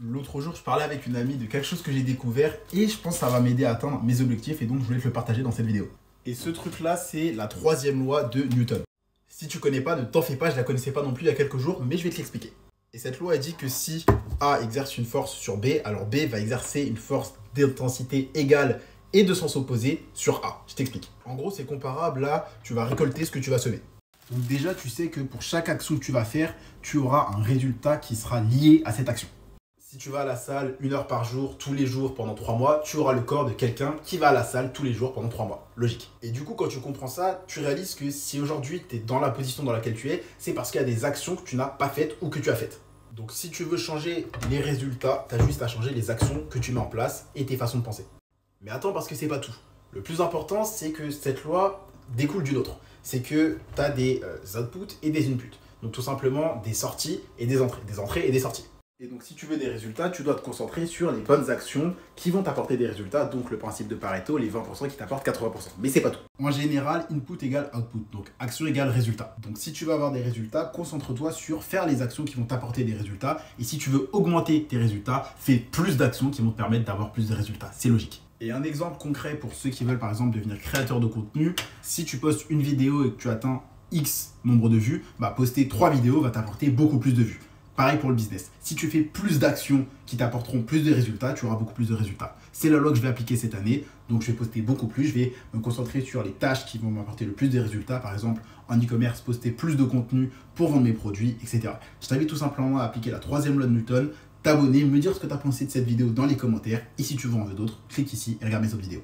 L'autre jour, je parlais avec une amie de quelque chose que j'ai découvert et je pense que ça va m'aider à atteindre mes objectifs et donc je voulais te le partager dans cette vidéo. Et ce truc-là, c'est la troisième loi de Newton. Si tu connais pas, ne t'en fais pas, je la connaissais pas non plus il y a quelques jours, mais je vais te l'expliquer. Et cette loi, elle dit que si A exerce une force sur B, alors B va exercer une force d'intensité égale et de sens opposé sur A. Je t'explique. En gros, c'est comparable à tu vas récolter ce que tu vas semer. Donc déjà, tu sais que pour chaque action que tu vas faire, tu auras un résultat qui sera lié à cette action. Si tu vas à la salle 1 heure par jour, tous les jours, pendant 3 mois, tu auras le corps de quelqu'un qui va à la salle tous les jours pendant 3 mois. Logique. Et du coup, quand tu comprends ça, tu réalises que si aujourd'hui tu es dans la position dans laquelle tu es, c'est parce qu'il y a des actions que tu n'as pas faites ou que tu as faites. Donc si tu veux changer les résultats, tu as juste à changer les actions que tu mets en place et tes façons de penser. Mais attends, parce que c'est pas tout. Le plus important, c'est que cette loi découle d'une autre. C'est que tu as des outputs et des inputs. Donc tout simplement des sorties et des entrées et des sorties. Et donc, si tu veux des résultats, tu dois te concentrer sur les bonnes actions qui vont t'apporter des résultats. Donc, le principe de Pareto, les 20% qui t'apportent 80%. Mais c'est pas tout. En général, input égale output. Donc, action égale résultat. Donc, si tu veux avoir des résultats, concentre-toi sur faire les actions qui vont t'apporter des résultats. Et si tu veux augmenter tes résultats, fais plus d'actions qui vont te permettre d'avoir plus de résultats. C'est logique. Et un exemple concret pour ceux qui veulent, par exemple, devenir créateur de contenu. Si tu postes une vidéo et que tu atteins X nombre de vues, poster 3 vidéos va t'apporter beaucoup plus de vues. Pareil pour le business. Si tu fais plus d'actions qui t'apporteront plus de résultats, tu auras beaucoup plus de résultats. C'est la loi que je vais appliquer cette année. Donc, je vais poster beaucoup plus. Je vais me concentrer sur les tâches qui vont m'apporter le plus de résultats. Par exemple, en e-commerce, poster plus de contenu pour vendre mes produits, etc. Je t'invite tout simplement à appliquer la troisième loi de Newton, t'abonner, me dire ce que tu as pensé de cette vidéo dans les commentaires. Et si tu veux en veux d'autres, clique ici et regarde mes autres vidéos.